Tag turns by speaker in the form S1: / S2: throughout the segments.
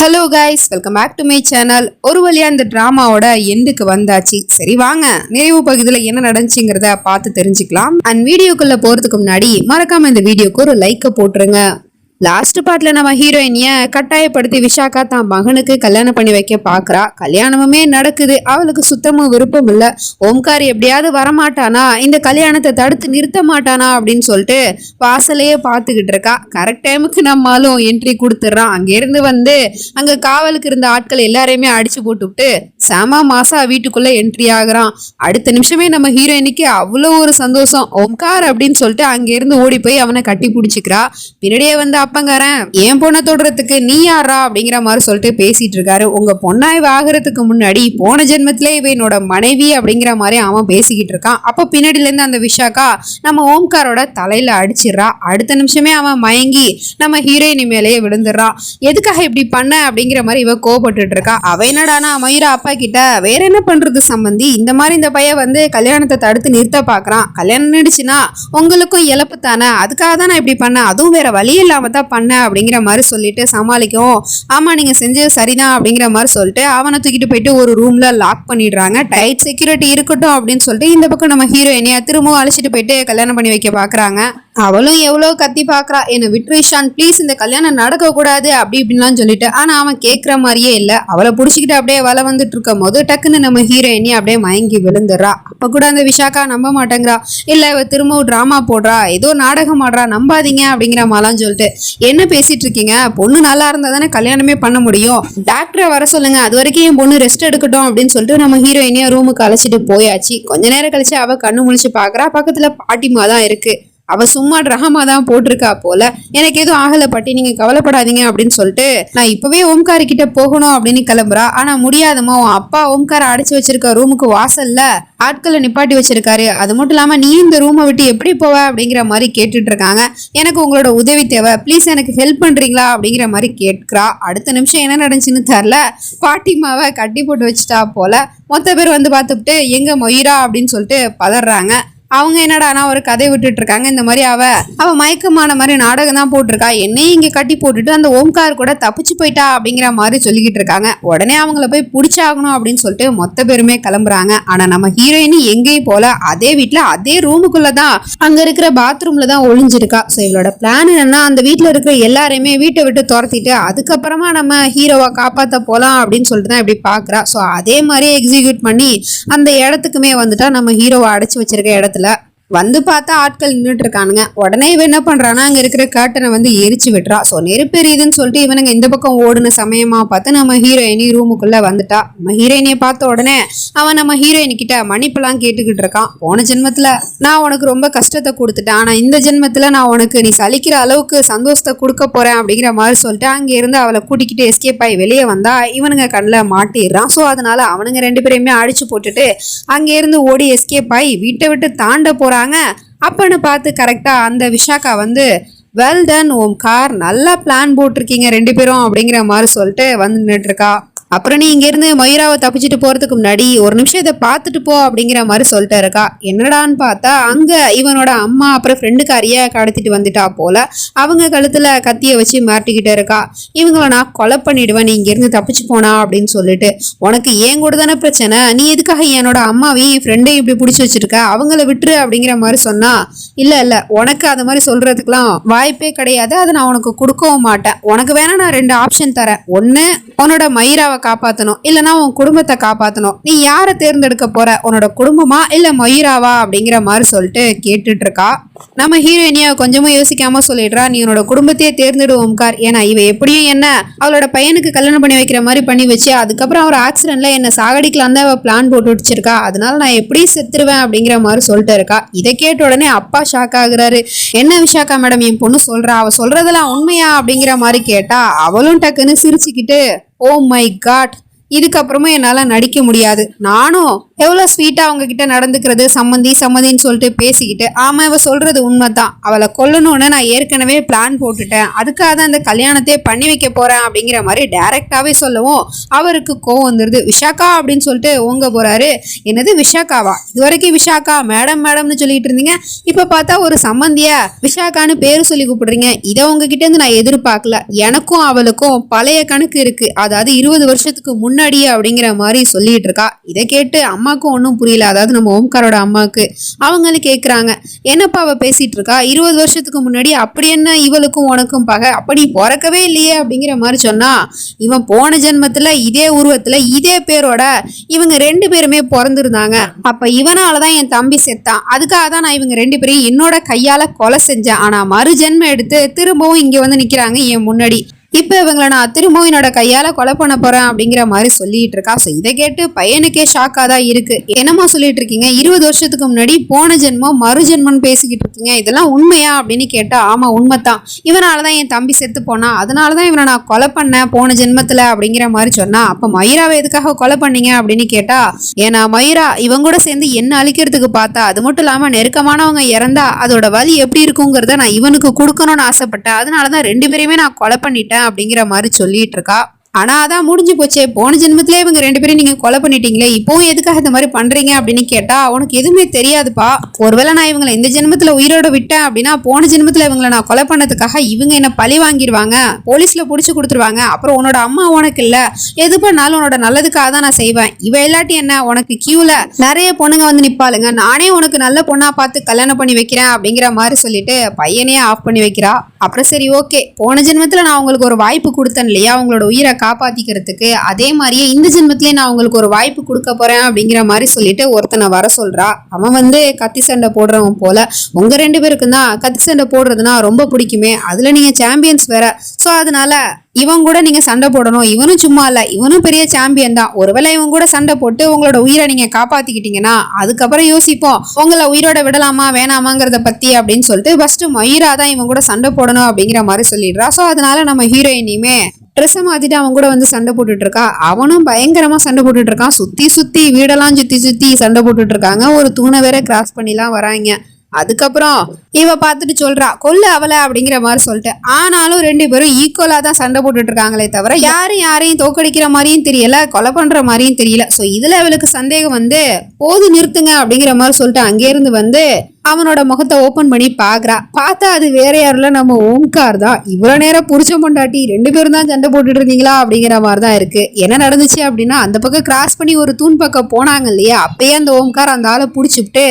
S1: Hello guys, welcome back to my channel. ஒரு வழியா இந்த டிராமாவோட எண்டுக்கு வந்தாச்சு. சரி வாங்க நிறைவு பகுதியில் என்ன நடந்துச்சுங்கிறத பார்த்து தெரிஞ்சுக்கலாம். அண்ட் வீடியோக்குள்ள போறதுக்கு முன்னாடி மறக்காம இந்த வீடியோக்கு ஒரு லைக்கை போட்டுருங்க. லாஸ்ட் பார்ட்ல நம்ம ஹீரோயினிய கட்டாயப்படுத்தி விஷாக்கா தான் மகனுக்கு கல்யாணம் பண்ணி வைக்க பாக்குறா. கல்யாணமுமே நடக்குது. அவளுக்கு சுத்தமும் விருப்பம் இல்ல. ஓம்கார் எப்படியாவது வரமாட்டானா, இந்த கல்யாணத்தை தடுத்து நிறுத்த மாட்டானா அப்படின்னு சொல்லிட்டு வாசலையே பார்த்துக்கிட்டு இருக்கா. கரெக்ட் டைமுக்கு நம்மளும் என்ட்ரி கொடுத்துட்றான். அங்கிருந்து வந்து அங்க காவலுக்கு இருந்த ஆட்கள் எல்லாரையுமே அடிச்சு போட்டுவிட்டு சாமா மாசா வீட்டுக்குள்ள என்ட்ரி ஆகுறான். அடுத்த நிமிஷமே நம்ம ஹீரோயினிக்கு அவ்வளோ ஒரு சந்தோஷம். ஓம்கார் அப்படின்னு சொல்லிட்டு அங்கிருந்து ஓடி போய் அவனை கட்டி பிடிச்சிக்கிறா. பின்னாடியே வந்து அப்பங்காரன் என் பொண்ணை தொடுறதுக்கு நீ யாரா அப்படிங்கிற மாதிரி சொல்லிட்டு பேசிட்டு இருக்காரு. உங்க பொண்ணா இவ ஆகிறதுக்கு முன்னாடி போன ஜென்மத்திலே இவ என்னோட மனைவி அப்படிங்கிற மாதிரி அவன் பேசிக்கிட்டு இருக்கான். அப்போ பின்னாடில இருந்து அந்த விஷாக்கா நம்ம ஓம்காரோட தலையில அடிச்சிடறா. அடுத்த நிமிஷமே அவன் மயங்கி நம்ம ஹீரோயினி மேலேயே விழுந்துடுறான். எதுக்காக இப்படி பண்ண அப்படிங்கிற மாதிரி இவ கோபப்பட்டு இருக்கா. அவ என்னடானா மயூரா அப்பா கிட்ட வேற என்ன பண்றது சம்பந்தி, இந்த மாதிரி இந்த பையன் வந்து கல்யாணத்தை தடுத்து நிறுத்த பாக்குறான். கல்யாணம் நினைச்சுன்னா உங்களுக்கும் இழப்பு தானே, அதுக்காக தான் நான் இப்படி பண்ணேன், அதுவும் வேற வழி இல்லாம பண்ண அப்படிங்கிற மாதிரி சொல்லிட்டு சமாளிக்கும். ஆமா நீங்க செஞ்சது சரிதான் அப்படிங்கிற மாதிரி சொல்லிட்டு அவனை தூக்கிட்டு போயிட்டு ஒரு ரூம்ல லாக் பண்ணிடுறாங்க. டைட் செக்யூரிட்டி இருக்கட்டும் அப்படின்னு சொல்லிட்டு இந்த பக்கம் நம்ம ஹீரோயினியா திரும்பவும் அழைச்சிட்டு போயிட்டு கல்யாணம் பண்ணி வைக்க பாக்குறாங்க. அவளும் எவ்வளோ கத்தி பாக்குறா, என்னை விட்ரிஷான் ப்ளீஸ், இந்த கல்யாணம் நடக்க கூடாது அப்படி இப்படின்லாம் சொல்லிட்டு. ஆனா அவன் கேட்குற மாதிரியே இல்லை. அவளை பிடிச்சிக்கிட்டு அப்படியே வலை வந்துட்டு இருக்கும் போது டக்குன்னு நம்ம ஹீரோயினி அப்படியே மயங்கி விழுந்துடுறா. அப்ப கூட அந்த விஷாக்கா நம்ப மாட்டேங்கிறா. இல்ல இவ திரும்பவும் டிராமா போடுறா, ஏதோ நாடகம் ஆடுறா, நம்பாதீங்க அப்படிங்கிற மாதிரிலாம் சொல்லிட்டு. என்ன பேசிட்டு இருக்கீங்க, பொண்ணு நல்லா இருந்தா தானே கல்யாணமே பண்ண முடியும், டாக்டரை வர சொல்லுங்க, அது வரைக்கும் என் பொண்ணு ரெஸ்ட் எடுக்கட்டும் அப்படின்னு சொல்லிட்டு நம்ம ஹீரோயினியா ரூமுக்கு அழைச்சிட்டு போயாச்சு. கொஞ்ச நேரம் கழிச்சு அவ கண்ணு முழிச்சு பாக்குறா. பக்கத்துல பாட்டிமா தான் இருக்கு. அவ சும்மா ட்ராமா தான் போட்டிருக்கா போல. எனக்கு எதுவும் ஆகலை பாட்டி, நீங்க கவலைப்படாதீங்க அப்படின்னு சொல்லிட்டு நான் இப்பவே ஓம்கார் கிட்ட போகணும் அப்படின்னு கிளம்புறா. ஆனா முடியாதமா, உன் அப்பா ஓம்கார அடைச்சு வச்சிருக்க ரூமுக்கு வாசல்ல ஆட்களை நிப்பாட்டி வச்சிருக்காரு, அது மட்டும் இல்லாம நீ இந்த ரூமை விட்டு எப்படி போவ அப்படிங்கிற மாதிரி கேட்டுட்டு இருக்காங்க. எனக்கு உங்களோட உதவி தேவை, ப்ளீஸ் எனக்கு ஹெல்ப் பண்றீங்களா அப்படிங்கிற மாதிரி கேட்கிறா. அடுத்த நிமிஷம் என்ன நடந்துச்சுன்னு தெரியல, பாட்டிமாவை கட்டி போட்டு வச்சுட்டா போல. மொத்த பேர் வந்து பார்த்துட்டு எங்க மொயிரா அப்படின்னு சொல்லிட்டு பதறாங்க. அவங்க என்னடானா ஒரு கதை விட்டுட்டு இருக்காங்க. இந்த மாதிரி அவ மயக்கமான மாதிரி நாடகம் தான் போட்டிருக்கா, என்னையும் இங்க கட்டி போட்டுட்டு அந்த ஓம்கார் கூட தப்பிச்சு போயிட்டா அப்படிங்கிற மாதிரி சொல்லிக்கிட்டு இருக்காங்க. உடனே அவங்கள போய் பிடிச்சாகணும் அப்படின்னு சொல்லிட்டு மொத்த பேருமே கிளம்புறாங்க. ஆனா நம்ம ஹீரோயினி எங்கேயும் போல, அதே வீட்டுல அதே ரூமுக்குள்ளதான் அங்க இருக்கிற பாத்ரூம்ல தான் ஒளிஞ்சிருக்கா. ஸோ இவளோட பிளான் என்னன்னா, அந்த வீட்டுல இருக்கிற எல்லாரையுமே வீட்டை விட்டு துரத்திட்டு அதுக்கப்புறமா நம்ம ஹீரோவை காப்பாத்த போலாம் அப்படின்னு சொல்லிட்டு தான் இப்படி பாக்குறா. ஸோ அதே மாதிரி எக்ஸிக்யூட் பண்ணி அந்த இடத்துக்குமே வந்துட்டா. நம்ம ஹீரோவை அடைச்சு வச்சிருக்க இடத்துல வந்து பார்த்தா ஆட்கள் நின்றுட்டு இருக்கானுங்க. உடனே இவன் என்ன பண்றானா, அங்க இருக்கிற கர்ட்டனை வந்து எரிச்சு விட்டுறா. ஸோ நெருப்பெரியுதுன்னு சொல்லிட்டு இவனுங்க இந்த பக்கம் ஓடுன சமயமா பார்த்து நம்ம ஹீரோயினி ரூமுக்குள்ள வந்துட்டா. நம்ம ஹீரோயினியை பார்த்த உடனே அவன் நம்ம ஹீரோயினி கிட்ட மன்னிப்பெல்லாம் கேட்டுக்கிட்டு இருக்கான். போன ஜென்மத்துல நான் உனக்கு ரொம்ப கஷ்டத்தை கொடுத்துட்டேன், ஆனா இந்த ஜென்மத்துல நான் உனக்கு நீ சலிக்கிற அளவுக்கு சந்தோஷத்தை கொடுக்க போறேன் அப்படிங்கிற மாதிரி சொல்லிட்டு அங்க இருந்து அவளை கூட்டிக்கிட்டு எஸ்கேப் ஆகி வெளியே வந்தா இவனுங்க கண்ணில் மாட்டிடுறான். ஸோ அதனால அவனுங்க ரெண்டு பேரையுமே அடிச்சு போட்டுட்டு அங்க இருந்து ஓடி எஸ்கேப் ஆகி வீட்டை விட்டு தாண்ட போறாங்க. அப்பன்னு பார்த்து கரெக்டா அந்த விஷாக்கா வந்து வெல் டன் ஓம்கார், நல்லா பிளான் போட்டிருக்கீங்க ரெண்டு பேரும் அப்படிங்கிற மாதிரி சொல்லிட்டு வந்து நின்றுட்டு இருக்கா. அப்புறம் நீ இங்கேருந்து மயூராவை தப்பிச்சுட்டு போகிறதுக்கு முன்னாடி ஒரு நிமிஷம் இதை பார்த்துட்டு போ அப்படிங்கிற மாதிரி சொல்லிட்டு இருக்கா. என்னடான்னு பார்த்தா அங்கே இவனோட அம்மா அப்புறம் ஃப்ரெண்டுக்காரியை கடத்திட்டு வந்துட்டா போல. அவங்க கழுத்தில் கத்தியை வச்சு மாட்டிக்கிட்டே இருக்கா. இவங்களை நான் கொலை பண்ணிடுவேன் நீ இங்கேருந்து தப்பிச்சு போனா அப்படின்னு சொல்லிட்டு. உனக்கு ஏன் கூட தானே பிரச்சனை, நீ எதுக்காக என்னோட அம்மாவையும் ஃப்ரெண்டையும் இப்படி பிடிச்சி வச்சிருக்க, அவங்கள விட்டுரு அப்படிங்கிற மாதிரி சொன்னா. இல்லை உனக்கு அது மாதிரி சொல்றதுக்கெல்லாம் வாய்ப்பே கிடையாது, அதை நான் உனக்கு கொடுக்கவும் மாட்டேன். உனக்கு வேணா நான் ரெண்டு ஆப்ஷன் தரேன், ஒன்று உன்னோட மயூராவை காப்பாற்றணும், இல்லைன்னா உன் குடும்பத்தை காப்பாற்றணும், நீ யாரை தேர்ந்தெடுக்க போற, உன்னோட குடும்பமா இல்லை மயூராவா அப்படிங்கிற மாதிரி சொல்லிட்டு கேட்டுட்டு இருக்கா. நம்ம ஹீரோயினியா கொஞ்சமும் யோசிக்காம சொல்லிடுறா, நீ உன்னோட குடும்பத்தையே தேர்ந்தெடு ஓம்கார், ஏன்னா இவ எப்படியும் என்ன அவளோட பையனுக்கு கல்யாணம் பண்ணி வைக்கிற மாதிரி பண்ணி வச்சு அதுக்கப்புறம் அவர் ஆக்சிடென்ட்ல என்ன சாகடிக்கலாம் தான் அவ பிளான் போட்டு வச்சிருக்கா, அதனால நான் எப்படியும் செத்துருவேன் அப்படிங்கிற மாதிரி சொல்லிட்டு இருக்கா. இதை கேட்ட உடனே அப்பா ஷாக் ஆகுறாரு. என்ன விஷாக்கா மேடம் என் பொண்ணு சொல்றா, அவ சொல்றதெல்லாம் உண்மையா அப்படிங்கிற மாதிரி கேட்டா அவளும் டக்குன்னு சிரிச்சுக்கிட்டு ஓ மை காட், இதுக்கப்புறமா என்னால் நடிக்க முடியாது, நானும் எவ்வளவு ஸ்வீட்டா அவங்க கிட்ட நடந்துக்கிறது, சம்மந்தின்னு சொல்லிட்டு பேசிக்கிட்டு, ஆமா இவ சொல்றது உண்மைதான், அவளை கொல்லணும்னு நான் ஏற்கனவே பிளான் போட்டுட்டேன், அதுக்காக தான் அந்த கல்யாணத்தையே பண்ணி வைக்க போறேன் அப்படிங்கிற மாதிரி டைரக்டாவே சொல்லவும் அவருக்கு கோவம் வந்துருது. விஷாக்கா அப்படின்னு சொல்லிட்டு ஓங்க போறாரு. என்னது விஷாக்காவா? இது வரைக்கும் விஷாக்கா மேடம்னு சொல்லிட்டு இருந்தீங்க, இப்ப பார்த்தா ஒரு சம்மந்திய விஷாக்கான்னு பேரு சொல்லி கூப்பிடுறீங்க. இதை உங்ககிட்ட இருந்து நான் எதிர்பார்க்கல. எனக்கும் அவளுக்கும் பழைய கணக்கு இருக்கு, அதாவது 20 வருஷத்துக்கு முன்னாடியே அப்படிங்கிற மாதிரி சொல்லிட்டு இருக்கா. இதை கேட்டு அம்மாவுக்கும் ஒன்றும் புரியல, அதாவது நம்ம ஓம்காரோட அம்மாவுக்கு. அவங்களும் கேட்குறாங்க, என்னப்பா அவ பேசிட்டு இருக்கா, 20 வருஷத்துக்கு முன்னாடி அப்படி என்ன இவளுக்கும் உனக்கும் பகை, அப்படி பிறக்கவே இல்லையே அப்படிங்கிற மாதிரி சொன்னா, இவன் போன ஜென்மத்துல இதே உருவத்துல இதே பேரோட இவங்க 2 பேருமே பிறந்திருந்தாங்க. அப்ப இவனாலதான் என் தம்பி செத்தான், அதுக்காக தான் நான் இவங்க 2 பேரையும் என்னோட கையால கொலை செஞ்சேன். ஆனா மறு ஜென்மம் எடுத்து திரும்பவும் இங்க வந்து நிக்கிறாங்க என் முன்னாடி. இப்ப இவங்களை நான் திரும்பவும் என்னோட கையால கொலை பண்ண போறேன் அப்படிங்கிற மாதிரி சொல்லிட்டு இருக்கா. ஸோ இதை கேட்டு பையனுக்கே ஷாக்கா தான் இருக்கு. என்னமா சொல்லிட்டு இருக்கீங்க, 20 வருஷத்துக்கு முன்னாடி போன ஜென்மம் மறு ஜென்மம் பேசிக்கிட்டு இருக்கீங்க, இதெல்லாம் உண்மையா அப்படின்னு கேட்டா, ஆமா உண்மைதான், இவனாலதான் என் தம்பி செத்து போனா, அதனாலதான் இவனை நான் கொலை பண்ணேன் போன ஜென்மத்துல அப்படிங்கிற மாதிரி சொன்னா. அப்ப மயூராவை எதுக்காக கொலை பண்ணீங்க அப்படின்னு கேட்டா, ஏன்னா மயூரா இவங்க கூட சேர்ந்து என்ன அழிக்கிறதுக்கு பார்த்தா, அது மட்டும் இல்லாம நெருக்கமானவங்க இறந்தா அதோட வலி எப்படி இருக்குங்கிறத நான் இவனுக்கு கொடுக்கணும்னு ஆசைப்பட்டேன், அதனாலதான் 2 பேரையுமே நான் கொலை பண்ணிட்டேன் அப்படிங்கிற மாதிரி சொல்லிட்டு இருக்கா. ஆனா அதான் முடிஞ்சு போச்சே, போன ஜென்மத்திலே இவங்க 2 பேரும் நீங்க கொலை பண்ணிட்டீங்களே, இப்பவும் எதுக்காக இந்த மாதிரி பண்றீங்க அப்படின்னு கேட்டா, உனக்கு எதுவுமே தெரியாதுப்பா, ஒருவேளை நான் இவங்களை இந்த ஜென்மத்துல உயிரோட விட்டேன் அப்படின்னா போன ஜென்மத்துல இவங்களை நான் கொலை பண்ணதுக்காக இவங்க என்ன பழி வாங்கிடுவாங்க, போலீஸ்ல புடிச்சு கொடுத்துருவாங்க, அப்புறம் உன்னோட அம்மா உனக்கு இல்ல, எது பண்ணாலும் உன்னோட நல்லதுக்காக தான் நான் செய்வேன், இவ இல்லாட்டி என்ன உனக்கு கியூல நிறைய பொண்ணுங்க வந்து நிப்பாளுங்க, நானே உனக்கு நல்ல பொண்ணா பார்த்து கல்யாணம் பண்ணி வைக்கிறேன் அப்படிங்கிற மாதிரி சொல்லிட்டு பையனையே ஆஃப் பண்ணி வைக்கிறா. அப்புறம் சரி ஓகே, போன ஜென்மத்துல நான் உங்களுக்கு ஒரு வாய்ப்பு கொடுத்தேன் இல்லையா உங்களோட உயிரை காப்பாத்திக்கிறதுக்கு, அதே மாதிரியே இந்த ஜென்மத்திலே நான் உங்களுக்கு ஒரு வாய்ப்பு கொடுக்க போறேன் அப்படிங்கிற மாதிரி சொல்லிட்டு ஒருத்தனை வர சொல்றா. அவன் வந்து கத்தி சண்டை போடுறவன் போல. உங்க 2 பேருக்கும் தான் கத்தி சண்டை போடுறதுனா ரொம்ப பிடிக்குமே, அதுல நீங்க சாம்பியன்ஸ் வேற, ஸோ அதனால இவன் கூட நீங்க சண்டை போடணும், இவனும் சும்மா இல்ல, இவனும் பெரிய சாம்பியன் தான், ஒருவேளை இவன் கூட சண்டை போட்டு உங்களோட உயிரை நீங்க காப்பாத்திக்கிட்டீங்கன்னா அதுக்கப்புறம் யோசிப்போம் உங்களை உயிரோட விடலாமா வேணாமாங்கிறத பத்தி அப்படின்னு சொல்லிட்டு ஃபர்ஸ்ட் மயூரா தான் இவன் கூட சண்டை போடணும் அப்படிங்கிற மாதிரி சொல்லிடுறா. ஸோ அதனால நம்ம ஹீரோயினியுமே ட்ரெஸ்ஸை மாத்திட்டு அவன் கூட வந்து சண்டை போட்டுட்டு இருக்கா. அவனும் பயங்கரமா சண்டை போட்டுட்டு இருக்கான், சுத்தி வீடெல்லாம் சுத்தி சண்டை போட்டுட்டு இருக்காங்க. ஒரு தூணை வேற கிராஸ் பண்ணிலாம் வராங்க. அதுக்கப்புறம் இவ பார்த்துட்டு சொல்றா, கொல்ல அவளை அப்படிங்கிற மாதிரி சொல்லிட்டு. ஆனாலும் 2 பேரும் ஈக்குவலா தான் சண்டை போட்டுட்டு இருக்காங்களே தவிர யாரையும் தோக்கடிக்கிற மாதிரியும் தெரியல, கொலை பண்ற மாதிரியும் தெரியல. ஸோ இதுல அவளுக்கு சந்தேகம் வந்து, போது நிறுத்துங்க அப்படிங்கிற மாதிரி சொல்லிட்டு அங்கே இருந்து வந்து அவனோட முகத்தை ஓபன் பண்ணி பாக்குறா. பார்த்தா அது வேற யாருல நம்ம ஓம்கார் தான். இவ்வளவு நேரம் புருஷ பொண்டாட்டி 2 பேரும் தான் சண்டை போட்டுட்டு இருந்தீங்களா அப்படிங்கிற மாதிரி தான் இருக்கு. என்ன நடந்துச்சு அப்படின்னா, அந்த பக்கம் கிராஸ் பண்ணி ஒரு தூண் பக்கம் போனாங்க இல்லையா, அப்பயே அந்த ஓம்கார் அந்த ஆளை புடிச்சுட்டு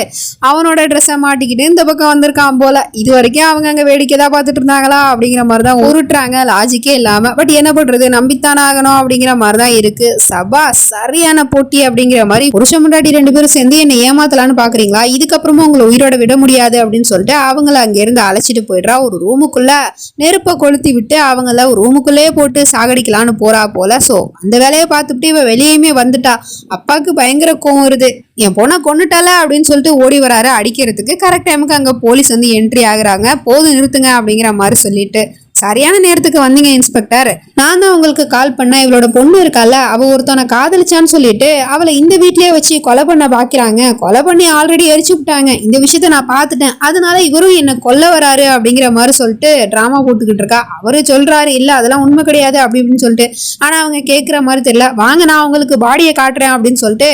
S1: அவனோட ட்ரெஸ்ஸை மாட்டிக்கிட்டு இந்த பக்கம் வந்திருக்கான் போல. இது வரைக்கும் அவங்க அங்க வேடிக்கை தான் பார்த்துட்டு இருந்தாங்களா அப்படிங்கிற மாதிரி தான் உருட்டுறாங்க, லாஜிக்கே இல்லாம. பட் என்ன பண்றது, நம்பித்தான் ஆகணும் அப்படிங்கிற மாதிரி தான் இருக்கு. சபா சரியான போட்டி அப்படிங்கிற மாதிரி. புருஷ பொண்டாட்டி 2 பேரும் சேர்ந்து என்ன ஏமாத்தலான்னு பாக்குறீங்களா, இதுக்கப்புறமா உங்களை உயிரோட விட முடியாது அப்படின்னு சொல்லிட்டு அவங்கள அங்க இருந்து அழைச்சிட்டு போயிடுறா. ஒரு ரூமுக்குள்ள நெருப்பை கொளுத்தி விட்டு அவங்கள ஒரு ரூமுக்குள்ளேயே போட்டு சாகடிக்கலான்னு போறா போல. சோ அந்த வேலையை பார்த்துட்டு இவ வெளியுமே வந்துட்டா. அப்பாவுக்கு பயங்கர கோவம் வருது, என் பொண்ணை கொண்டுட்டால அப்படின்னு சொல்லிட்டு ஓடி வராரு அடிக்கிறதுக்கு. கரெக்ட் டைமுக்கு அங்க போலீஸ் வந்து என்ட்ரி ஆகுறாங்க. போதும் நிறுத்துங்க அப்படிங்கிற மாதிரி சொல்லிட்டு. சரியான நேரத்துக்கு வந்தீங்க இன்ஸ்பெக்டர், நான் தான் உங்களுக்கு கால் பண்ணேன், இவளோட பொண்ணு இருக்கால அவ ஒருத்தனை காதலிச்சான்னு சொல்லிட்டு அவளை இந்த வீட்லயே வச்சு கொலை பண்ண பாக்குறாங்க, கொலை பண்ணி ஆல்ரெடி எரிச்சு விட்டாங்க, இந்த விஷயத்த நான் பார்த்துட்டேன், அதனால இவரும் என்ன கொல்ல வராரு அப்படிங்கிற மாதிரி சொல்லிட்டு டிராமா போட்டுக்கிட்டு இருக்கா. அவரு சொல்றாரு இல்ல அதெல்லாம் உண்மை கிடையாது அப்படி இப்படின்னு சொல்லிட்டு. ஆனா அவங்க கேட்கிற மாதிரி தெரியல. வாங்க நான் உங்களுக்கு பாடியை காட்டுறேன் அப்படின்னு சொல்லிட்டு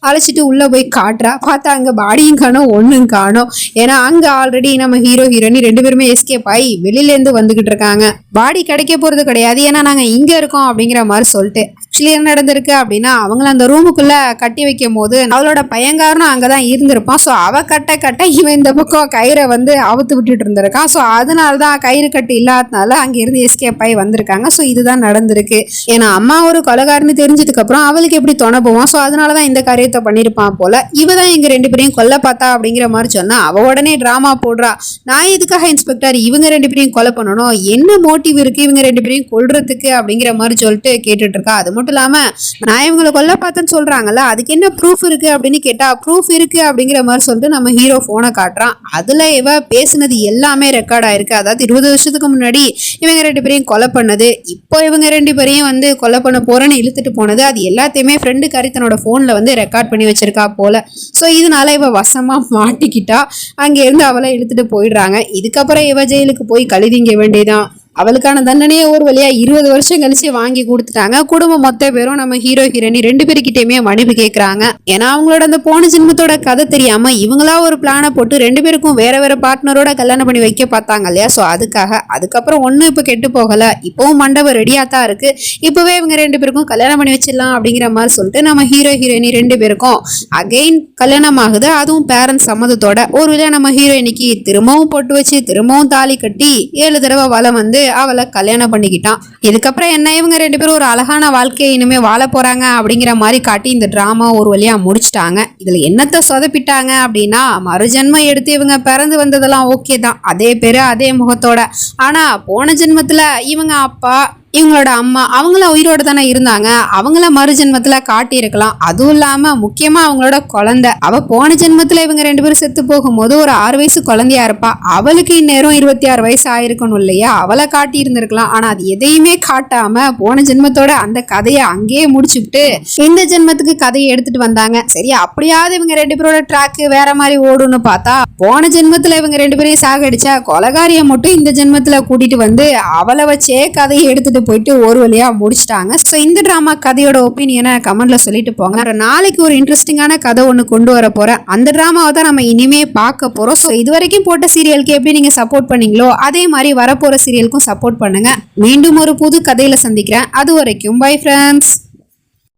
S1: அழைச்சிட்டு உள்ள போய் காட்டுறா. பார்த்தா அங்க பாடியும் காணும் ஒண்ணும் காணும். ஏன்னா அங்க ஆல்ரெடி நம்ம ஹீரோயினி 2 பேருமே எஸ்கேப் ஆகி வெளியில இருந்து வந்துகிட்டு இருக்காங்க. பாடி கிடைக்க போறது கிடையாது, ஏன்னா நாங்க இங்க இருக்கோம் அப்படிங்கிற மாதிரி சொல்லிட்டு. ஆக்சுவலி என்ன நடந்திருக்கு அப்படின்னா, அவங்கள அந்த ரூமுக்குள்ள கட்டி வைக்கும் போது அவளோட பையங்காரனும் அங்கதான் இருந்திருப்பான். ஸோ அவ கட்ட இவன் இந்த பக்கம் கயிறை வந்து அவுத்து விட்டுட்டு இருந்திருக்கான். ஸோ அதனாலதான் கயிறு கட்டு இல்லாதனால அங்க இருந்து எஸ்கேப் ஆகி வந்திருக்காங்க. ஸோ இதுதான் நடந்திருக்கு. ஏன்னா அம்மா ஒரு கொலைகாரன்னு தெரிஞ்சதுக்கு அப்புறம் அவளுக்கு எப்படி தொண போவான். ஸோ அதனாலதான் இந்த காரியத்தை பண்ணிருப்பான் போல. இவதான் எங்க 2 பேரையும் கொல்ல பார்த்தா அப்படிங்கிற மாதிரி சொன்னா அவ உடனே டிராமா போடுறா. நான் எதுக்காக இன்ஸ்பெக்டர் இவங்க 2 பேரையும் கொலை பண்ணணும், என்ன மோட்டிவ் இருக்கு இவங்க 2 பேரையும் கொல்றதுக்கு அப்படிங்கிற மாதிரி சொல்லிட்டு கேட்டுட்டு இருக்கா. அது மட்டும் இல்லாம நான் இவங்களை கொல்ல பார்த்தேன்னு சொல்றாங்கல்ல, அதுக்கு என்ன ப்ரூஃப் இருக்கு அப்படின்னு கேட்டா ப்ரூஃப் இருக்கு அப்படிங்கிற மாதிரி சொல்லிட்டு நம்ம ஹீரோ போனை காட்டுறான். அதுல இவ பேசுனது எல்லாமே ரெக்கார்ட் ஆயிருக்கு. அதாவது 20 வருஷத்துக்கு முன்னாடி இவங்க 2 பேரையும் கொலை பண்ணது, இப்போ இவங்க 2 பேரையும் வந்து கொலை பண்ண போறேன்னு இழுத்துட்டு போனது, அது எல்லாத்தையுமே ஃப்ரெண்டு காரி தன்னோட போன்ல வந்து ரெக்கார்ட் பண்ணி வச்சிருக்கா போல. ஸோ இதனால இவ வசமா மாட்டிக்கிட்டா. அங்க இருந்து அவளை இழுத்துட்டு போயிடுறாங்க. இதுக்கப்புறம் இவ ஜெயிலுக்கு போய் கழுதிங்க வேண்டியதான். அவளுக்கான தண்டனையை ஒரு வழியா 20 வருஷம் கழிச்சு வாங்கி கொடுத்துட்டாங்க. குடும்பம் மொத்த பேரும் நம்ம ஹீரோ ஹீரோனி 2 பேருக்கிட்டயுமே மன்னிப்பு கேட்கறாங்க. ஏன்னா அவங்களோட அந்த போன ஜென்மத்தோட கதை தெரியாம இவங்களா ஒரு பிளானை போட்டு 2 பேருக்கும் வேற வேற பார்ட்னரோட கல்யாணம் பண்ணி வைக்க பார்த்தாங்க இல்லையா. ஸோ அதுக்கப்புறம் ஒன்னும் இப்ப கெட்டு போகல, இப்பவும் மண்டபம் ரெடியா தான் இருக்கு. இப்பவே இவங்க 2 பேருக்கும் கல்யாணம் பண்ணி வச்சிடலாம் அப்படிங்கிற மாதிரி சொல்லிட்டு நம்ம ஹீரோ ஹீரோயினி 2 பேருக்கும் அகைன் கல்யாணம் ஆகுது. அதுவும் பேரண்ட்ஸ் சம்மதத்தோட. ஒரு வழியா நம்ம ஹீரோயினிக்கு திரும்பவும் பொட்டு வச்சு திரும்பவும் தாலி கட்டி 7 தடவை வலை வந்து அவளை கல்யாணம் பண்ணிக்கிட்டான். இதுக்கப்புறம் என்ன, இவங்க 2 பேரும் ஒரு அழகான வாழ்க்கையை இனிமே வாழ போறாங்க அப்படிங்கிற மாதிரி காட்டி இந்த டிராமா ஒரு வழியா முடிச்சிட்டாங்க. இதுல என்னத்தை சொதப்பிட்டாங்க அப்படின்னா, மறுஜென்மம் எடுத்து இவங்க பிறந்து வந்ததெல்லாம் ஓகே தான், அதே பேரு அதே முகத்தோட. ஆனா போன ஜென்மத்துல இவங்க அப்பா இவங்களோட அம்மா அவங்கள உயிரோட தானே இருந்தாங்க, அவங்கள மறு ஜென்மத்துல காட்டி இருக்கலாம். அதுவும் இல்லாம முக்கியமா அவங்களோட குழந்தை, அவ போன ஜென்மத்துல இவங்க 2 பேரும் செத்து போகும்போது ஒரு 6 வயசு குழந்தையா இருப்பா. அவளுக்கு இந்நேரம் 26 வயசு ஆயிருக்கணும் இல்லையா, அவளை காட்டி இருந்திருக்கலாம். ஆனா அது எதையுமே காட்டாம போன ஜென்மத்தோட அந்த கதையை அங்கேயே முடிச்சுட்டு இந்த ஜென்மத்துக்கு கதையை எடுத்துட்டு வந்தாங்க. சரி, அப்படியாவது இவங்க 2 பேரோட ட்ராக் வேற மாதிரி ஓடுன்னு பார்த்தா, போன ஜென்மத்துல இவங்க 2 பேரையும் சாகடிச்சா கொலகாரியை மட்டும் இந்த ஜென்மத்துல கூட்டிட்டு வந்து அவளை வச்சே கதையை எடுத்துட்டு போயிட்டு ஒரு வழியா முடிச்சிட்டாங்க. ஸோ இந்த டிராமா கதையோட ஒப்பீனியனை கமெண்ட்ல சொல்லிட்டு போங்க. நாளைக்கு ஒரு இன்ட்ரெஸ்டிங்கான கதை ஒன்று கொண்டு வர போறேன். அந்த டிராமாவை தான் நம்ம இனிமே பார்க்க போறோம். ஸோ இது வரைக்கும் போட்ட சீரியலுக்கு எப்படி நீங்க சப்போர்ட் பண்ணீங்களோ அதே மாதிரி வரப்போற சீரியலுக்கும் சப்போர்ட் பண்ணுங்க. மீண்டும் ஒரு புது கதையில சந்திக்கிறேன். அது வரைக்கும் பை ஃப்ரெண்ட்ஸ்.